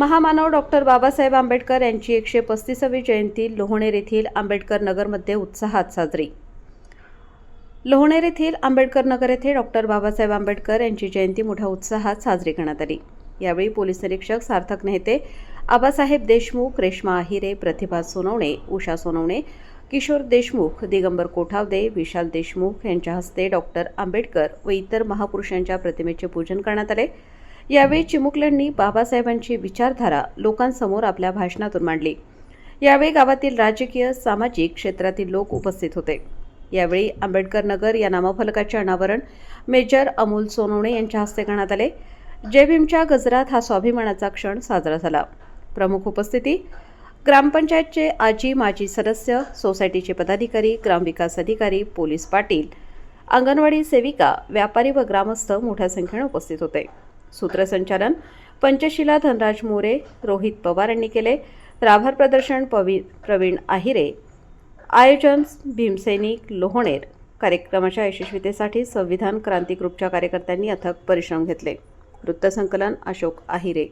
महामानव डॉक्टर बाबासाहेब आंबेडकर यांची 135वी जयंती लोहणेर येथील आंबेडकर नगरमध्ये उत्साहात साजरी। लोहणेर येथील आंबेडकर नगर येथे डॉक्टर बाबासाहेब आंबेडकर यांची जयंती मोठ्या उत्साहात साजरी करण्यात आली। यावेळी पोलीस निरीक्षक सार्थक नेहते, आबासाहेब देशमुख, रेश्मा आहिरे, प्रतिभा सोनवणे, उषा सोनवणे, किशोर देशमुख, दिगंबर कोठावदे, विशाल देशमुख यांच्या हस्ते डॉक्टर आंबेडकर व इतर महापुरुषांच्या प्रतिमेचे पूजन करण्यात आले। यावेळी चिमुकल्यांनी बाबासाहेबांची विचारधारा लोकांसमोर आपल्या भाषणातून मांडली। यावेळी गावातील राजकीय, सामाजिक क्षेत्रातील लोक उपस्थित होते। यावेळी आंबेडकर नगर या नामफलकाचे अनावरण मेजर अमोल सोनवणे यांच्या हस्ते करण्यात आले। जय भीमच्या गजरात हा स्वाभिमानाचा क्षण साजरा झाला। प्रमुख उपस्थिती ग्रामपंचायतचे आजी माजी सदस्य, सोसायटीचे पदाधिकारी, ग्रामविकास अधिकारी, पोलीस पाटील, अंगणवाडी सेविका, व्यापारी व ग्रामस्थ मोठ्या संख्येने उपस्थित होते। सूत्रसंचालन पंचशिला धनराज मोरे, रोहित पवार यांनी केले। राभार प्रदर्शन प्रवीण आहिरे, आयोजन भीमसैनिक लोहणेर। कार्यक्रमाच्या यशस्वीतेसाठी संविधान क्रांती ग्रुपच्या कार्यकर्त्यांनी अथक परिश्रम घेतले। वृत्तसंकलन अशोक आहिरे।